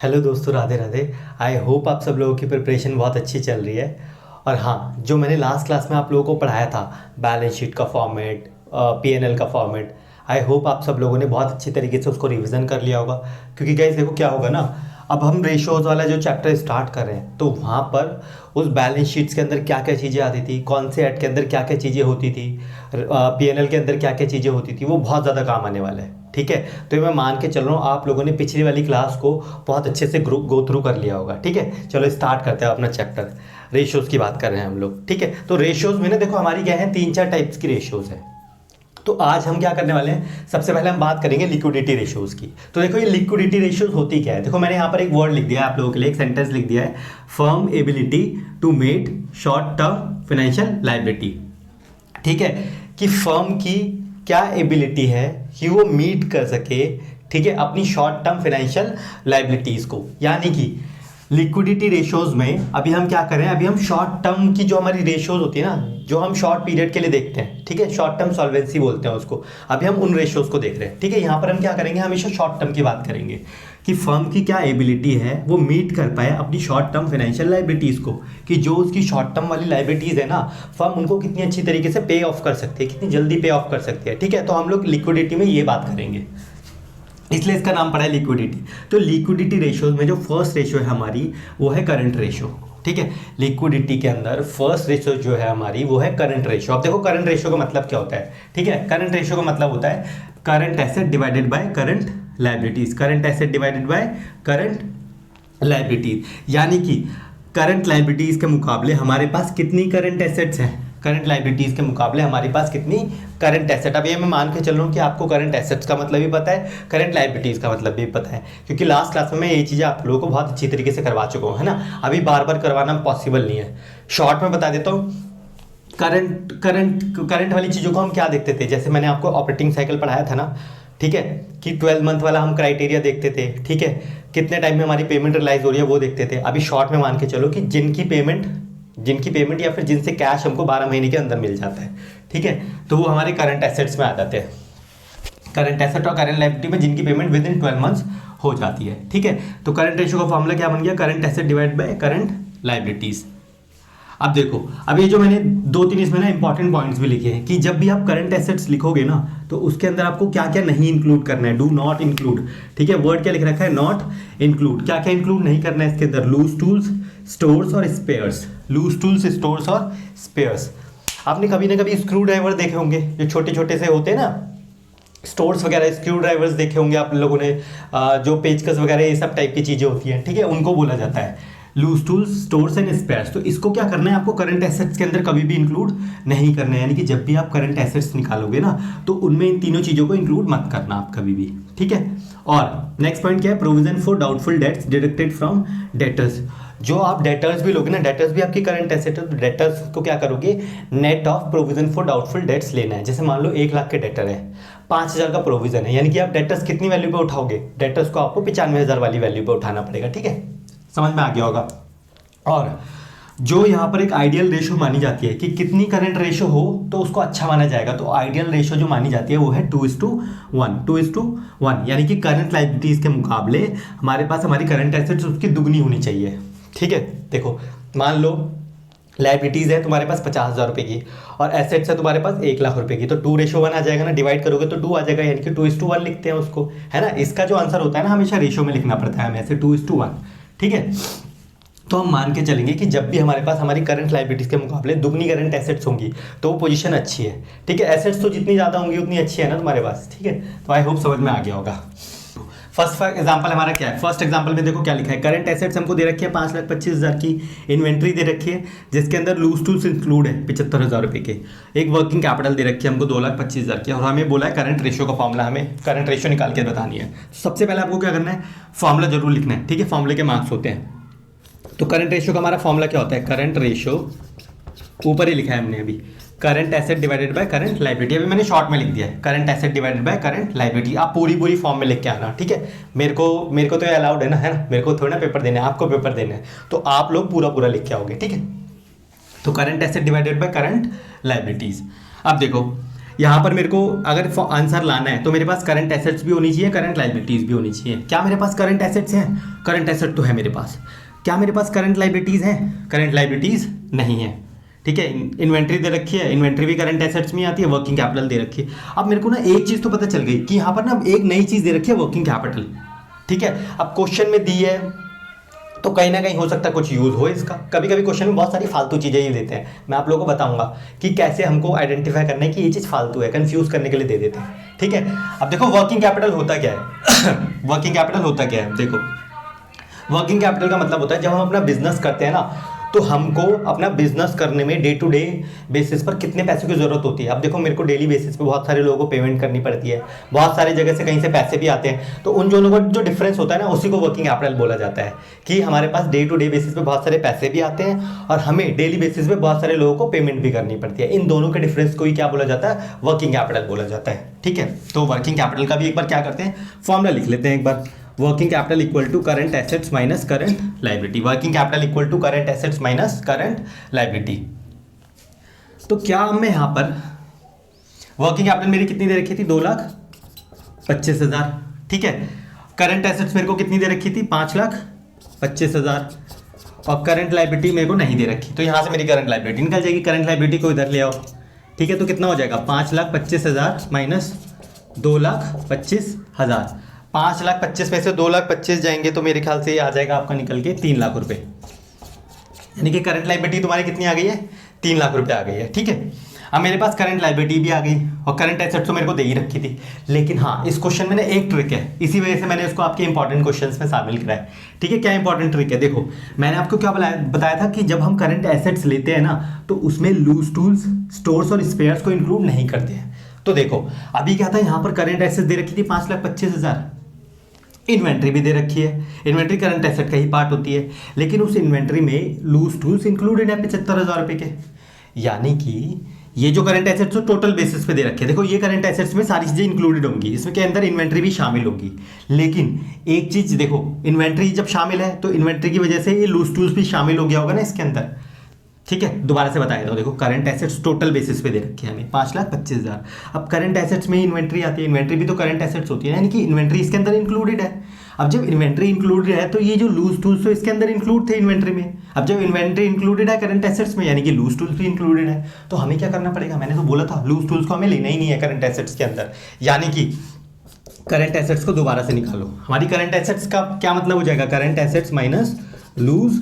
Hello दोस्तों, Radhe Radhe. I hope आप सब लोगों की प्रिपरेशन बहुत अच्छी चल रही है। और हाँ, जो मैंने लास्ट क्लास में आप लोगों को पढ़ाया था, बैलेंस शीट का फॉर्मेट, पीएनएल का फॉर्मेट, आई होप आप सब लोगों ने बहुत अच्छी तरीके से उसको रिवीजन कर लिया होगा। क्योंकि गाइस देखो क्या होगा ना, अब हम रेशोज़ वाला जो चैप्टर स्टार्ट कर रहे हैं तो वहाँ पर उस बैलेंस शीट्स के अंदर क्या क्या चीज़ें आती थी, कौन से ऐड के अंदर क्या क्या चीज़ें होती थी, पीएनएल के अंदर क्या क्या चीज़ें होती थी, वो बहुत ज़्यादा काम आने वाला है। ठीक है, तो ये मैं मान के चल रहा हूँ आप लोगों ने पिछली वाली क्लास को बहुत अच्छे से गो थ्रू कर लिया होगा। ठीक है, चलो स्टार्ट करते हैं अपना चैप्टर। रेशियोज़ की बात कर रहे हैं हम लोग। ठीक है, तो रेशियोज़ में ना देखो हमारी क्या है, तीन चार टाइप्स की रेशियोज़ है। तो आज हम क्या करने वाले हैं, सबसे पहले हम बात करेंगे लिक्विडिटी रेशियोज़ की। तो देखो ये लिक्विडिटी रेशियोज़ होती क्या है, देखो मैंने यहाँ पर एक वर्ड लिख दिया है आप लोगों के लिए, एक सेंटेंस लिख दिया है, firm ability to meet short term financial liability. ठीक है, कि फर्म की क्या एबिलिटी है कि वो मीट कर सके, ठीक है, अपनी शॉर्ट टर्म फाइनेंशियल लायबिलिटीज़ को। यानी कि लिक्विडिटी रेशियोज में अभी हम क्या कर रहे हैं, अभी हम शॉर्ट टर्म की जो हमारी रेशियोज होती है ना, जो हम शॉर्ट पीरियड के लिए देखते हैं, ठीक है, शॉर्ट टर्म सॉल्वेंसी बोलते हैं उसको, अभी हम उन रेशियोज को देख रहे हैं। ठीक है, यहाँ पर हम क्या करेंगे, हमेशा शॉर्ट टर्म की बात करेंगे कि फर्म की क्या एबिलिटी है वो मीट कर पाए अपनी शॉर्ट टर्म फाइनेंशियल लायबिलिटीज़ को, कि जो उसकी शॉर्ट टर्म वाली लायबिलिटीज़ है ना, फर्म उनको कितनी अच्छी तरीके से पे ऑफ कर सकती है, कितनी जल्दी पे ऑफ कर सकती है। ठीक है, तो हम लोग लिक्विडिटी में ये बात करेंगे, इसलिए इसका नाम पड़ा है लिक्विडिटी। तो लिक्विडिटी रेशियोज में जो फर्स्ट रेशियो है हमारी वो है करंट रेशियो। ठीक है, लिक्विडिटी के अंदर फर्स्ट रेशियो जो है हमारी वो है करंट रेशियो। अब देखो करंट रेशियो का मतलब क्या होता है। ठीक है, करंट रेशियो का मतलब होता है current asset divided by current liabilities, current asset divided by current liabilities. यानी कि करंट लायबिलिटीज के मुकाबले हमारे पास कितनी करंट एसेट्स हैं, करंट लायबिलिटीज के मुकाबले हमारे पास कितनी करंट एसेट। अब ये मैं मान के चल रहा हूँ कि आपको करंट एसेट्स का मतलब भी पता है, करंट लायबिलिटीज का मतलब भी पता है, क्योंकि लास्ट क्लास में मैं ये चीज़ें आप लोगों को बहुत अच्छी तरीके से करवा चुका हूँ, है ना। अभी बार बार करवाना पॉसिबल नहीं है, शॉर्ट में बता देता हूँ। करंट करंट करंट वाली चीज़ों को हम क्या देखते थे, जैसे मैंने आपको ऑपरेटिंग साइकिल पढ़ाया था ना, ठीक है, कि 12 मंथ वाला हम क्राइटेरिया देखते थे। ठीक है, कितने टाइम में हमारी पेमेंट रिलाइज हो रही है वो देखते थे। अभी शॉर्ट में मान के चलो कि जिनकी पेमेंट या फिर जिनसे कैश हमको 12 महीने के अंदर मिल जाता है, ठीक है, तो वो हमारे करंट एसेट्स में आ जाते हैं। करंट एसेट और करंट लायबिलिटी में जिनकी पेमेंट विद इन 12 मंथ्स हो जाती है। ठीक है, तो करंट रेशियो का फॉर्मूला क्या बन गया, current asset divide by current liabilities. अब देखो, अब ये जो मैंने दो तीन इसमें ना इंपॉर्टेंट पॉइंट्स भी लिखे हैं कि जब भी आप करंट एसेट्स लिखोगे ना तो उसके अंदर आपको क्या क्या नहीं इंक्लूड करना है, डू नॉट इंक्लूड। ठीक है, वर्ड क्या लिख रखा है, नॉट इंक्लूड। क्या क्या इंक्लूड नहीं करना है इसके अंदर, लूज टूल्स, स्टोर्स और स्पेयर्स। लूज टूल्स, स्टोर्स और स्पेयर्स। आपने कभी ना कभी स्क्रू ड्राइवर देखे होंगे जो छोटे छोटे से होते हैं ना, स्टोर्स वगैरह, स्क्रू ड्राइवर्स देखे होंगे आप लोगों ने, जो पेचकस वगैरह ये सब टाइप की चीज़ें होती हैं, ठीक है, उनको बोला जाता है loose tools, stores and spares. तो इसको क्या करना है आपको, करंट एसेट्स के अंदर कभी भी इंक्लूड नहीं करना है। यानी कि जब भी आप करंट एसेट्स निकालोगे ना तो उनमें इन तीनों चीज़ों को इंक्लूड मत करना आप कभी भी। ठीक है, और नेक्स्ट पॉइंट क्या है, provision for doubtful debts deducted from debtors. जो आप डेटर्स भी लोगे ना, डेटर्स भी आपकी करंट एसेट है, तो डेटर्स को क्या करोगे, net of provision for doubtful debts लेना है। जैसे मान लो 1 लाख के डेटर है, 5,000 का प्रोविजन है, यानी कि आप डेटर्स कितनी वैल्यू पे उठाओगे, डेटर्स को आपको 95,000 वाली वैल्यू पे उठाना पड़ेगा। ठीक है, समझ में आ गया होगा। और जो यहाँ पर एक आइडियल रेशो मानी जाती है कि कितनी करंट रेशो हो तो उसको अच्छा माना जाएगा, तो आइडियल रेशो जो मानी जाती है वो है 2:1, 2:1। यानी कि करंट लायबिलिटीज के मुकाबले हमारे पास हमारी करंट एसेट्स उसकी दुगनी होनी चाहिए। ठीक है, देखो मान लो लायबिलिटीज़ है तुम्हारे पास 50,000 रुपये की और एसेट्स है तुम्हारे पास 1 लाख रुपये की, तो 2:1 आ जाएगा ना, डिवाइड करोगे तो 2 आ जाएगा, यानी कि 2:1 लिखते हैं उसको, है ना। इसका जो आंसर होता है ना, हमेशा रेशो में लिखना पड़ता है हमें, ऐसे 2:1। ठीक है, तो हम मान के चलेंगे कि जब भी हमारे पास हमारी करंट लायबिलिटीज़ के मुकाबले दुगनी करंट एसेट्स होंगी तो वो पोजीशन अच्छी है। ठीक है, एसेट्स तो जितनी ज़्यादा होंगी उतनी अच्छी है ना तुम्हारे पास। ठीक है, तो आई होप समझ में आ गया होगा। फर्स्ट एग्जांपल हमारा क्या है, फर्स्ट एग्जांपल में देखो क्या लिखा है, करंट एसेट्स हमको दे रखी है 5,25,000 की, इन्वेंट्री दे रखी है जिसके अंदर लूज टूल्स इंक्लूड है 75,000 रुपये के, एक वर्किंग कैपिटल दे रखी है हमको 2,25,000 की, और हमें बोला है करंट रेशियो का फॉर्मूला, हमें करंट रेशियो निकाल के बतानी है। सबसे पहले आपको क्या करना है, फॉर्मूला जरूर लिखना है। ठीक है, फॉर्मूले के मार्क्स होते हैं। तो करंट रेशियो का हमारा फॉर्मूला क्या होता है, करंट रेशियो ऊपर ही लिखा है हमने अभी, current asset divided by current liability. अभी मैंने शॉर्ट में लिख दिया है, current asset divided by current liability. आप पूरी फॉर्म में लिख के आना। ठीक है, मेरे को तो ये अलाउड है ना, है ना, मेरे को थोड़ा ना पेपर देना है, आपको पेपर देना है, तो आप लोग पूरा लिख के आओगे। ठीक है, तो current asset divided by current liabilities. अब देखो यहाँ पर मेरे को अगर आंसर लाना है तो मेरे पास करंट एसेट्स भी होनी चाहिए, करंट लाइबिलिटीज़ भी होनी चाहिए। क्या मेरे पास करंट एसेट्स हैं? करंट एसेट तो है मेरे पास। क्या मेरे पास करंट लाइबिलिटीज़ हैं? करंट लाइबिलिटीज़ नहीं है। ठीक है, इन्वेंट्री दे रखी है, इन्वेंट्री भी करंट एसेट्स में आती है, वर्किंग कैपिटल दे रखी है। अब मेरे को ना एक चीज़ तो पता चल गई कि यहाँ पर ना एक नई चीज़ दे रखी है, वर्किंग कैपिटल। ठीक है, अब क्वेश्चन में दी है तो कहीं ना कहीं हो सकता है कुछ यूज़ हो इसका। कभी कभी क्वेश्चन में बहुत सारी फालतू चीज़ें ही देते हैं, मैं आप लोगों को बताऊंगा कि कैसे हमको आइडेंटिफाई करना है कि ये चीज़ फालतू है, कंफ्यूज करने के लिए दे देते हैं। ठीक है, अब देखो वर्किंग कैपिटल होता क्या है वर्किंग कैपिटल होता क्या है? देखो, वर्किंग कैपिटल का मतलब होता है जब हम अपना बिजनेस करते हैं ना, तो हमको अपना बिजनेस करने में डे टू डे बेसिस पर कितने पैसों की ज़रूरत होती है। अब देखो, मेरे को डेली बेसिस पे बहुत सारे लोगों को पेमेंट करनी पड़ती है, बहुत सारी जगह से कहीं से पैसे भी आते हैं, तो उन दोनों का जो डिफरेंस होता है ना, उसी को वर्किंग कैपिटल बोला जाता है। कि हमारे पास डे टू डे बेसिस पे बहुत सारे पैसे भी आते हैं और हमें डेली बेसिस पे बहुत सारे लोगों को पेमेंट भी करनी पड़ती है। इन दोनों के डिफरेंस को ही क्या बोला जाता है? वर्किंग कैपिटल बोला जाता है। ठीक है, तो वर्किंग कैपिटल का भी एक बार क्या करते हैं, फॉर्मूला लिख लेते हैं एक बार। Working capital equal to current assets minus current liability. Working capital equal to current assets minus current liability. तो क्या मैं यहाँ पर वर्किंग कैपिटल मेरी कितनी दे रखी थी? 2,25,000। ठीक है, करंट एसेट्स मेरे को कितनी दे रखी थी? 5,25,000। और करंट लाइबिलिटी मेरे को नहीं दे रखी, तो यहाँ से मेरी करंट लाइबिलिटी निकल जाएगी। करंट लाइबिलिटी को इधर ले आओ। ठीक है, तो कितना हो जाएगा? 5,25,000 माइनस 2,25,000। 5,25,000 में से 2,25,000 जाएंगे तो मेरे ख्याल से ये आ जाएगा आपका निकल के 3 लाख रुपए। यानी कि करंट लाइबिलिटी तुम्हारी कितनी आ गई है? 3 लाख रुपए आ गई है। ठीक है, अब मेरे पास करंट लाइबिलिटी भी आ गई और करंट एसेट तो मेरे को दे ही रखी थी। लेकिन हाँ, इस क्वेश्चन में ना एक ट्रिक है, इसी वजह से मैंने इसको आपके इंपॉर्टेंट क्वेश्चंस में शामिल कराया। ठीक है, क्या इंपॉर्टेंट ट्रिक है? देखो, मैंने आपको क्या बताया था कि जब हम करंट एसेट्स लेते हैं ना, तो उसमें लूज टूल्स, स्टोर्स और स्पेयर्स को इंक्लूड नहीं करते हैं। तो देखो, अभी क्या था, यहाँ पर करंट एसेट्स दे रखी थी 5,25,000। इन्वेंट्री भी दे रखी है, इन्वेंट्री करंट एसेट का ही पार्ट होती है, लेकिन उस इन्वेंट्री में लूज टूल्स इंक्लूडेड है 75,000 रुपये के। यानी कि ये जो करंट एसेट्स तो टोटल बेसिस पे दे रखे हैं। देखो, ये करंट एसेट्स में सारी चीज़ें इंक्लूडेड होंगी, इसमें के अंदर इन्वेंट्री भी शामिल होगी। लेकिन एक चीज़ देखो, इन्वेंट्री जब शामिल है तो इन्वेंट्री की वजह से ये लूज टूल्स भी शामिल हो गया होगा ना इसके अंदर। ठीक है, दोबारा से बताया था। देखो, करंट एसेट्स टोटल बेसिस पे दे रखे हैं हमें 5,25,000। अब करंट एसेट्स में इन्वेंट्री आती है, इन्वेंट्री भी तो करंट एसेट्स होती है, यानी कि इन्वेंट्री इसके अंदर इंक्लूडेड है। अब जब इन्वेंट्री इंक्लूडेड है तो ये जो लूज टूल्स तो इसके अंदर इंक्लूड थे इन्वेंट्री में। अब जब इन्वेंट्री इंक्लूडेड है करंट एसेट्स में, यानी कि लूज टूल्स भी इंक्लूडेड है, तो हमें क्या करना पड़ेगा? मैंने तो बोला था लूज टूल्स को हमें लेना ही नहीं है करंट एसेट्स के अंदर। यानी कि करंट एसेट्स को दोबारा से निकालो। हमारी करंट एसेट्स का क्या मतलब हो जाएगा? Current assets minus loose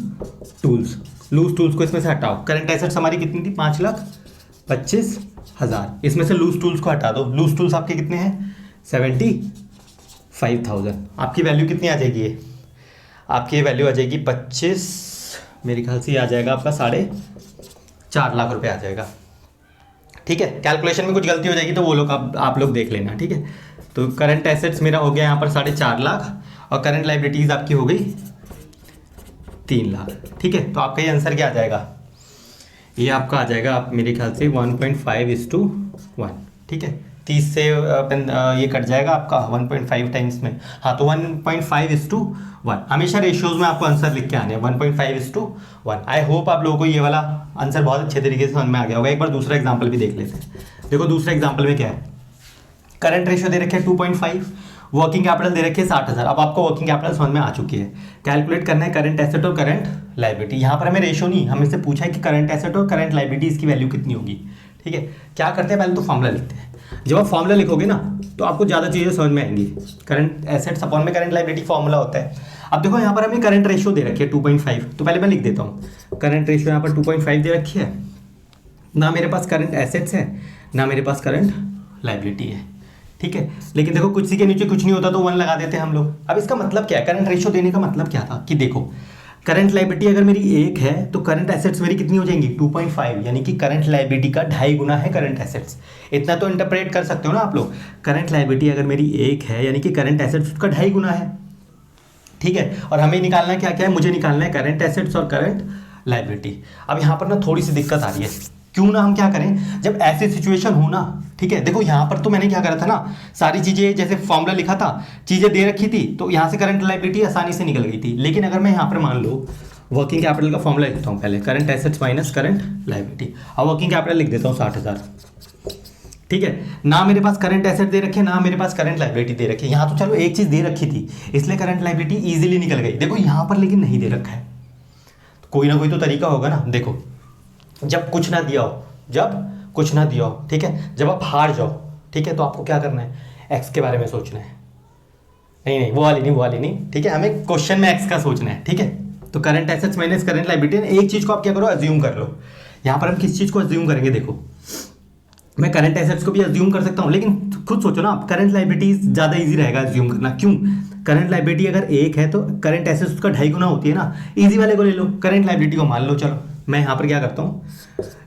tools. Loose tools को इसमें से हटाओ। करंट एसेट्स हमारी कितनी थी? 5,25,000। इसमें से लूज टूल्स को हटा दो। लूज टूल्स आपके कितने हैं? 75,000। आपकी वैल्यू कितनी आ जाएगी? ये आपकी वैल्यू आ जाएगी 25, मेरे ख्याल से ये आ जाएगा आपका 4.5 लाख रुपए आ जाएगा। ठीक है, कैलकुलेशन में कुछ गलती हो जाएगी तो वो लोग आप लोग देख लेना। ठीक है, तो करंट एसेट्स मेरा हो गया यहाँ पर 4.5 लाख और करंट लाइबिलिटीज़ आपकी हो गई 3 लाख। ठीक है, तो आपका ये आंसर क्या आ जाएगा? ये आपका आ जाएगा आप मेरे ख्याल से 1.5:1। ठीक है, 30 से ये कट जाएगा आपका 1.5 टाइम्स में। हाँ, तो 1.5:1। हमेशा रेशियोज में आपको आंसर लिख के आने हैं 1.5:1। आई होप आप लोगों को ये वाला आंसर बहुत अच्छे तरीके से समझ में आ गया होगा। एक बार दूसरा एग्जाम्पल भी देख लेते हैं। देखो, दूसरे एग्जाम्पल में क्या है? करंट रेशियो दे रखे 2.5, वर्किंग कैपिटल दे रखे 60,000। अब आपको वर्किंग कैपिटल समझ में आ चुकी है। कैलकुलेट करना है करंट एसेट और करंट लाइबिलिटी। यहाँ पर हमें रेशियो नहीं, हमें से पूछा है कि करंट एसेट और करंट लाइबिलिटी इसकी वैल्यू कितनी होगी। ठीक है, क्या करते हैं? पहले तो फॉर्मूला लिखते हैं। जब आप फॉर्मूला लिखोगे ना तो आपको ज़्यादा चीज़ें समझ में आएंगी। करंट एसेट्स अपॉन में करंट लाइबिलिटी फॉर्मूला होता है। अब देखो, यहाँ पर हमें करंट रेशियो दे रखी है 2.5, तो पहले मैं लिख देता हूँ। करंट रेशियो यहाँ पर 2.5 दे रखी है। ना मेरे पास करंट एसेट्स है, ना मेरे पास करंट लाइबिलिटी है। ठीक है, लेकिन देखो, कुछ सी के नीचे कुछ नहीं होता तो 1 लगा देते हैं हम लोग। अब इसका मतलब क्या है? करंट रेशियो देने का मतलब क्या था कि देखो, करंट लाइबिलिटी अगर मेरी 1 है तो करंट एसेट्स मेरी कितनी हो जाएंगी? 2.5, यानी कि करंट लाइबिलिटी का 2.5 गुना है करंट एसेट्स। इतना तो इंटरप्रेट कर सकते हो ना आप लोग। करंट लाइबिलिटी अगर मेरी 1 है यानी कि करंट एसेट्स उसका 2.5 गुना है। ठीक है, और हमें निकालना क्या क्या है? मुझे निकालना है करंट एसेट्स और करंट लाइबिलिटी। अब यहाँ पर ना थोड़ी सी दिक्कत आ रही है। क्यों ना हम क्या करें, जब ऐसी सिचुएशन हो ना, ठीक है, देखो यहाँ पर तो मैंने क्या करा था ना, सारी चीज़ें जैसे फॉर्मूला लिखा था, चीज़ें दे रखी थी, तो यहाँ से करंट लाइबिलिटी आसानी से निकल गई थी। लेकिन अगर मैं यहाँ पर मान लो वर्किंग कैपिटल का फॉर्मूला लिखता हूँ पहले, current assets minus current liability. और वर्किंग कैपिटल लिख देता हूँ 60,000। ठीक है, ना मेरे पास करंट एसेट दे रखे, ना मेरे पास करंट लाइबिलिटी दे रखी। यहाँ तो चलो एक चीज़ दे रखी थी इसलिए करंट लाइबिलिटी ईजिली निकल गई। देखो यहाँ पर लेकिन नहीं दे रखा है, तो कोई ना कोई तो तरीका होगा ना। देखो जब कुछ ना दिया हो, जब कुछ ना दिया हो, ठीक है, जब आप हार जाओ, ठीक है, तो आपको क्या करना है, एक्स के बारे में सोचना है। नहीं नहीं, वो वाली नहीं, ठीक है, हमें क्वेश्चन में एक्स का सोचना है। ठीक है, तो current assets minus current liability, एक चीज़ को आप क्या करो, अज्यूम कर लो। यहाँ पर हम किस चीज़ को अज्यूम करेंगे, देखो मैं करंट एसेट्स को भी अज्यूम कर सकता हूँ, लेकिन खुद सोचो ना, करंट लाइबिलिटी ज़्यादा इजी रहेगा अज्यूम करना। क्यों? करंट लाइबिलिटी अगर एक है तो करंट एसेट्स उसका 2.5 गुना होती है ना। इजी वाले को ले लो, करंट लाइबिलिटी को मान लो। चलो मैं यहाँ पर क्या करता हूँ,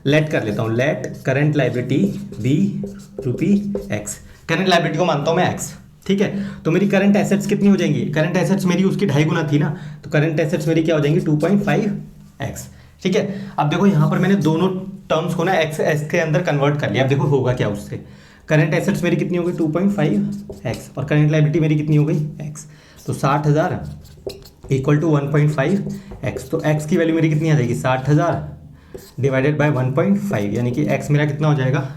लेट कर लेता हूँ, लेट करंट लाइबिलिटी बी रुपी एक्स। करंट लाइबिलिटी को मानता हूँ मैं एक्स। ठीक है, तो मेरी करंट एसेट्स कितनी हो जाएंगी, करंट एसेट्स मेरी उसकी 2.5 गुना थी ना, तो करंट एसेट्स मेरी क्या हो जाएंगी 2.5x। ठीक है, अब देखो यहाँ पर मैंने दोनों टर्म्स को ना एक्स एस के अंदर कन्वर्ट कर लिया। अब देखो होगा क्या उससे, करंट एसेट्स मेरी कितनी हो गई 2.5x और करंट लाइबिलिटी मेरी कितनी हो गई x। तो 60,000 इक्वल टू 1.5x, तो x की वैल्यू मेरी कितनी आ जाएगी 60,000 डिवाइडेड बाय 1.5, यानी कि x मेरा कितना हो जाएगा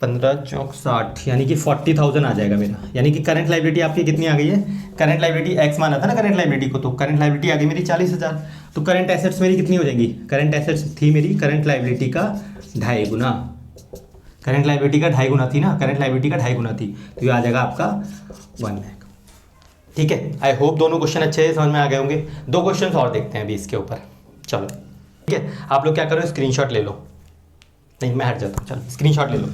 15 चौक 60, यानी कि 40,000 आ जाएगा मेरा। यानी कि करंट लाइबिलिटी आपकी कितनी आ गई है, करंट लाइबिलिटी x माना था ना करंट लाइबिलिटी को, तो करंट लाइबिलिटी आ गई मेरी 40,000। तो करंट एसेट्स मेरी कितनी हो जाएगी, करंट एसेट्स थी मेरी करंट लाइबिलिटी का 2.5 गुना, करंट लाइबिलिटी का 2.5 गुना थी ना, करंट लाइबिलिटी का 2.5 गुना थी, तो ये आ जाएगा आपका 1 लाख। ठीक है, आई होप दोनों क्वेश्चन अच्छे से समझ में आ गए होंगे। 2 क्वेश्चन और देखते हैं अभी इसके ऊपर। चलो ठीक है, आप लोग क्या करो, स्क्रीनशॉट ले लो। नहीं मैं हट जाता हूँ, चलो स्क्रीनशॉट ले लो।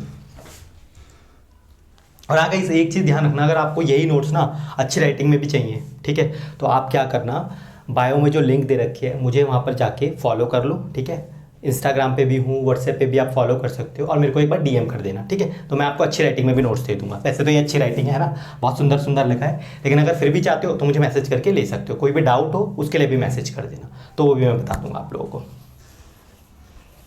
और आगे इस एक चीज़ ध्यान रखना, अगर आपको यही नोट्स ना अच्छी राइटिंग में भी चाहिए, ठीक है, तो आप क्या करना, बायो में जो लिंक दे रखी है मुझे वहाँ पर जाके फॉलो कर लो। ठीक है, इंस्टाग्राम पे भी हूँ, व्हाट्सएप पे भी आप फॉलो कर सकते हो, और मेरे को एक बार डीएम कर देना। ठीक है, तो मैं आपको अच्छी राइटिंग में भी नोट्स दे दूंगा। वैसे तो ये अच्छी राइटिंग है ना, बहुत सुंदर सुंदर लिखा है, लेकिन अगर फिर भी चाहते हो तो मुझे मैसेज करके ले सकते हो। कोई भी डाउट हो उसके लिए भी मैसेज कर देना, तो वो भी मैं बता दूंगा आप लोगों को।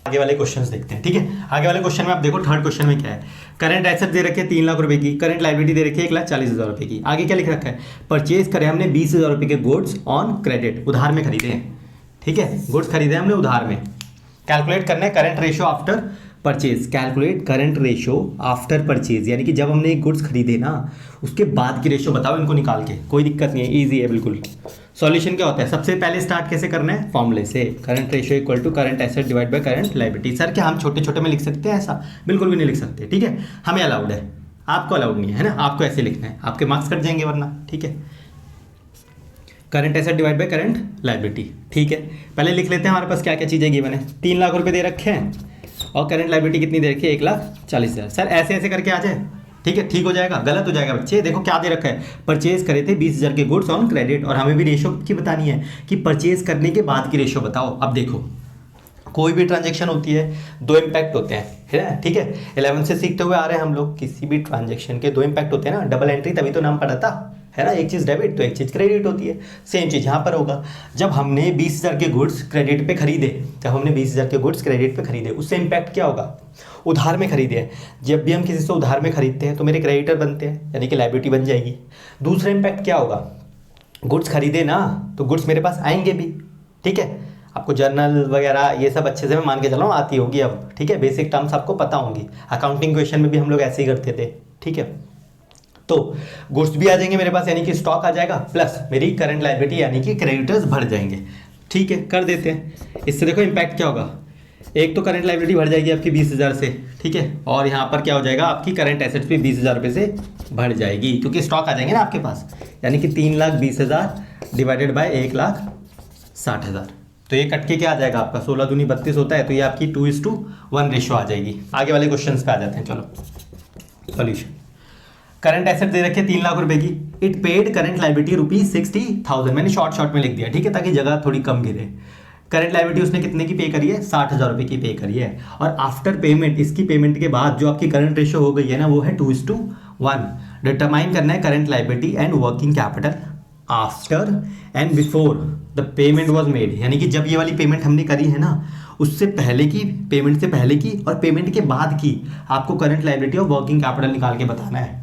आगे वाले क्वेश्चंस देखते हैं। ठीक है, आगे वाले क्वेश्चन में आप देखो, थर्ड क्वेश्चन में क्या है, करंट एसेट दे रखे 3 लाख रुपए की, करंट लाइबिलिटी दे रखी है 1,40,000 रुपए की। आगे क्या लिख रखा है, परचेज करे हमने 20,000 रुपए के गुड्स ऑन क्रेडिट, उधार में खरीदे हैं। ठीक है, गुड्स खरीदे हमने उधार में। कैलकुलेट करना है current ratio after purchase, calculate current ratio after purchase, यानी कि जब हमने एक गुड्स खरीदे ना उसके बाद की रेशियो बताओ इनको निकाल के। कोई दिक्कत नहीं है, ईजी है बिल्कुल। सॉल्यूशन क्या होता है, सबसे पहले स्टार्ट कैसे करना है, फॉर्मूले से, current ratio equal to current asset divide by current liability. Sir क्या हम छोटे छोटे में लिख सकते हैं ऐसा, बिल्कुल भी नहीं लिख सकते। ठीक है, हमें अलाउड है, आपको अलाउड नहीं है ना, आपको ऐसे लिखना है, आपके मार्क्स कट जाएंगे वरना। ठीक है, current asset divide by current liability. ठीक है, पहले लिख लेते हैं हमारे पास क्या क्या चीज़ें गिवन है। 3 लाख रुपए दे रखे हैं और करंट लाइबिलिटी कितनी दे रखी है 1,40,000। सर ऐसे ऐसे करके आ जाए, ठीक है, ठीक हो जाएगा, गलत हो जाएगा बच्चे। देखो क्या दे रखा है, परचेज करे थे 20,000 के गुड्स ऑन क्रेडिट, और हमें भी रेशो की बतानी है कि परचेज करने के बाद की रेशो बताओ। अब देखो कोई भी ट्रांजेक्शन होती है 2 इम्पैक्ट होते हैं, है ना। ठीक है, 11 से सीखते हुए आ रहे हैं हम लोग, किसी भी ट्रांजेक्शन के 2 इम्पैक्ट होते हैं ना, डबल एंट्री तभी तो नाम पड़ा था, है ना। एक चीज़ डेबिट तो एक चीज़ क्रेडिट होती है। सेम चीज़ यहाँ पर होगा, जब हमने 20,000 के गुड्स क्रेडिट पे खरीदे, जब हमने 20,000 के गुड्स क्रेडिट पे खरीदे, उससे इम्पैक्ट क्या होगा, उधार में खरीदे हैं। जब भी हम किसी से उधार में खरीदते हैं तो मेरे क्रेडिटर बनते हैं, यानी कि लायबिलिटी बन जाएगी। दूसरा इम्पैक्ट क्या होगा, गुड्स खरीदे ना तो गुड्स मेरे पास आएंगे भी। ठीक है, आपको जर्नल वगैरह ये सब अच्छे से मैं मान के चल रहा हूँ आती होगी अब। ठीक है, बेसिक टर्म्स आपको पता होंगी, अकाउंटिंग क्वेश्चन में भी हम लोग ऐसे ही करते थे। ठीक है, तो गुड्स भी आ जाएंगे मेरे पास, यानी कि स्टॉक आ जाएगा, प्लस मेरी करंट लायबिलिटी यानी कि क्रेडिटर्स भर जाएंगे। ठीक है, कर देते हैं। इससे देखो इम्पैक्ट क्या होगा, एक तो करंट लायबिलिटी भर जाएगी आपकी 20,000 से, ठीक है, और यहाँ पर क्या हो जाएगा, आपकी करंट एसेट्स भी 20,000 रुपये से बढ़ जाएगी, क्योंकि स्टॉक आ जाएंगे ना आपके पास। यानी कि 3,20,000 डिवाइडेड बाय 1,60,000, तो ये कट के क्या आ जाएगा आपका 16 दूनी 32 होता है, तो ये आपकी 2:1 रेशो आ जाएगी। आगे वाले क्वेश्चन पे आ जाते हैं। चलो सॉल्यूशन, करंट एसेट दे रखे 3 लाख रुपए की, इट पेड करंट लायबिलिटी ₹60,000, मैंने शॉर्ट में लिख दिया, ठीक है, ताकि जगह थोड़ी कम गिरे। करंट लायबिलिटी उसने कितने की पे करी है, 60,000 रुपये की पे करी है, और आफ्टर पेमेंट, इसकी पेमेंट के बाद जो आपकी करंट रेशो हो गई है ना, वो है 2:1। डिटरमाइन करना है current liability and working capital after and before the payment was made, यानी कि जब ये वाली पेमेंट हमने करी है ना, उससे पहले की, पेमेंट से पहले की और पेमेंट के बाद की, आपको करंट लायबिलिटी और वर्किंग कैपिटल निकाल के बताना है।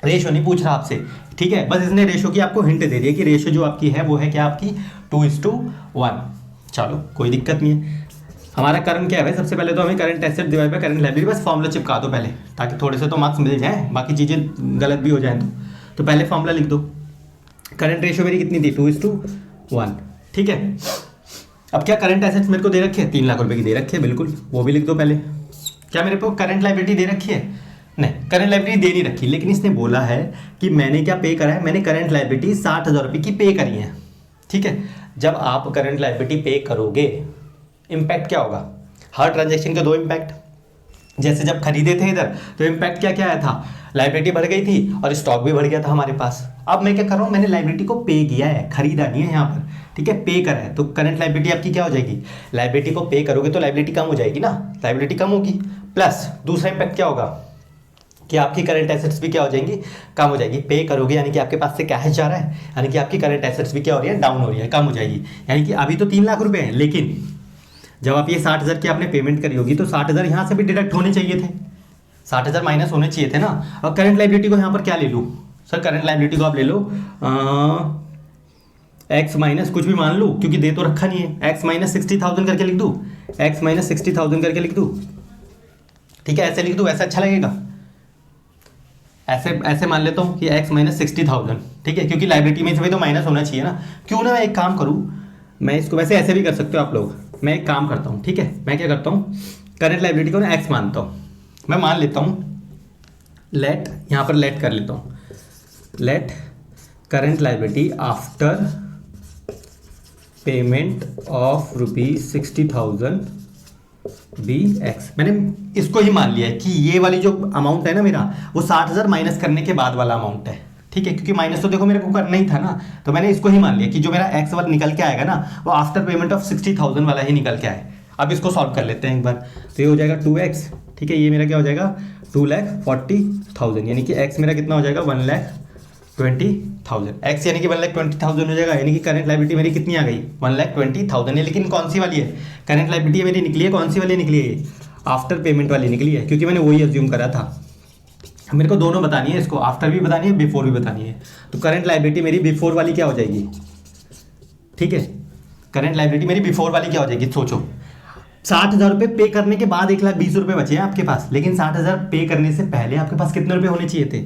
रेशो नहीं पूछ रहा आपसे, ठीक है, बस इसने रेशो की आपको हिंट दे दी कि रेशो जो आपकी है वो है क्या, आपकी 2:1। चलो कोई दिक्कत नहीं है। हमारा करंट क्या है भाई, सबसे पहले तो हमें current asset divide by current liability, बस फॉर्मूला चिपका दो पहले, ताकि थोड़े से तो मार्क्स मिल जाए, बाकी चीज़ें गलत भी हो जाए तो पहले फॉर्मूला लिख दो। करंट रेशियो मेरी कितनी थी, 2:1, ठीक है। अब क्या करंट एसेट्स मेरे को दे रखे हैं, 3 लाख रुपए की दे रखी है, बिल्कुल वो भी लिख दो पहले। क्या मेरे को करंट लायबिलिटी दे रखी है, नहीं करंट लायबिलिटी दे नहीं रखी, लेकिन इसने बोला है कि मैंने क्या पे करा है, मैंने करंट लायबिलिटी 60,000 रुपये की पे करी है, ठीक है। जब आप करंट लायबिलिटी पे करोगे, इम्पैक्ट क्या होगा, हर ट्रांजेक्शन के 2 इम्पैक्ट। जैसे जब खरीदे थे इधर तो इम्पैक्ट क्या क्या आया था, लायबिलिटी बढ़ गई थी और स्टॉक भी बढ़ गया था हमारे पास। अब मैं क्या कर रहा हूँ, मैंने लायबिलिटी को पे किया है, खरीदा नहीं है यहाँ पर, ठीक है, पे करा है, तो करंट लायबिलिटी आपकी क्या हो जाएगी, लायबिलिटी को पे करोगे तो लायबिलिटी कम हो जाएगी ना, लायबिलिटी कम होगी। प्लस दूसरा इम्पैक्ट क्या होगा कि आपकी करंट एसेट्स भी क्या हो जाएंगी, कम हो जाएगी। पे करोगे यानी कि आपके पास से कैश जा रहा है, यानी कि आपकी करंट एसेट्स भी क्या हो रही है, डाउन हो रही है, कम हो जाएगी। यानी कि अभी तो 3 लाख रुपए हैं, लेकिन जब आप ये 60,000 की आपने पेमेंट करी होगी तो 60,000 यहाँ से भी डिडक्ट होने चाहिए थे, 60,000 माइनस होने चाहिए थे ना। और करंट लायबिलिटी को यहाँ पर क्या ले लूँ सर, करंट लायबिलिटी को आप ले लो एक्स माइनस कुछ भी मान लूँ, क्योंकि दे तो रखा नहीं है, एक्स माइनस 60,000 करके लिख दूँ, एक्स माइनस 60,000 करके लिख दूँ, ठीक है, ऐसे लिख दूँ, ऐसा अच्छा लगेगा। ऐसे ऐसे मान लेता हूँ कि x माइनस 60,000, ठीक है, क्योंकि लाइबिलिटी में से तो माइनस होना चाहिए ना। क्यों ना मैं एक काम करूँ, मैं इसको वैसे ऐसे भी कर सकते हो आप लोग, मैं एक काम करता हूँ, ठीक है, मैं क्या करता हूँ, करंट लाइबिलिटी को ना x मानता हूँ, मैं मान लेता हूँ लेट, यहाँ पर लेट कर लेता हूँ, let current liability after payment of ₹60,000 B X. मैंने इसको ही मान लिया है कि ये वाली जो अमाउंट है ना मेरा, वो 60,000 माइनस करने के बाद वाला अमाउंट है, ठीक है, क्योंकि माइनस तो देखो मेरे को करना ही था ना, तो मैंने इसको ही मान लिया कि जो मेरा एक्स वाला निकल के आएगा ना, वो आफ्टर पेमेंट ऑफ 60,000 वाला ही निकल के आए। अब इसको सॉल्व कर लेते हैं एक बार, तो ये हो जाएगा 2x, ठीक है, ये मेरा क्या हो जाएगा 2,40,000, यानी कि x मेरा कितना हो जाएगा 1,20,000, x यानी कि 1,20,000 हो जाएगा, यानी कि करंट लायबिलिटी मेरी कितनी आ गई 1,20,000 है। लेकिन कौन सी वाली है करंट लायबिलिटी मेरी निकली है, कौन सी वाली निकली है, आफ्टर पेमेंट वाली निकली है, क्योंकि मैंने वही अज्यूम करा था। मेरे को दोनों बतानी है, इसको आफ्टर भी बतानी है, बिफोर भी बतानी है। तो करंट लायबिलिटी मेरी बिफोर वाली क्या हो जाएगी, ठीक है, करंट लायबिलिटी मेरी बिफोर वाली क्या हो जाएगी, सोचो 60,000 रुपये पे करने के बाद 1,20,000 रुपये बचे हैं आपके पास, लेकिन 60,000 पे करने से पहले आपके पास कितने रुपए होने चाहिए थे,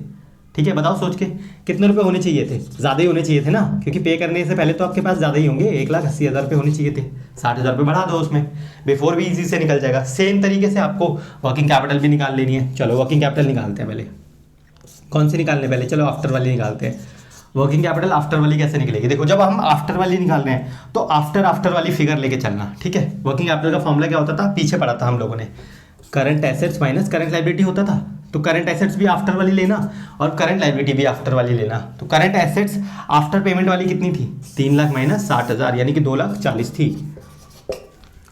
ठीक है, बताओ सोच के कितने रुपए होने चाहिए थे, ज़्यादा ही होने चाहिए थे ना, क्योंकि पे करने से पहले तो आपके पास ज़्यादा ही होंगे, 1,80,000 रुपये होने चाहिए थे, 60,000 रुपये बढ़ा दो उसमें, बिफोर भी इजी से निकल जाएगा। सेम तरीके से आपको वर्किंग कैपिटल भी निकाल लेनी है। चलो वर्किंग कैपिटल निकालते हैं पहले, कौन सी निकालने पहले, चलो आफ्टर वाली निकालते हैं। वर्किंग कैपिटल आफ्टर वाली कैसे निकलेगी, देखो जब हम आफ्टर वाली निकाल रहे हैं तो आफ्टर वाली फिगर लेके चलना, ठीक है। वर्किंग कैपिटल का फॉर्मूला क्या होता था, पीछे पढ़ा था हम लोगों ने, current assets minus current liability होता था, तो करंट एसेट्स भी आफ्टर वाली लेना और करंट लायबिलिटी भी आफ्टर वाली लेना। तो करंट एसेट्स आफ्टर पेमेंट वाली कितनी थी, 3 लाख माइनस 60,000, यानी कि 2,40,000 थी।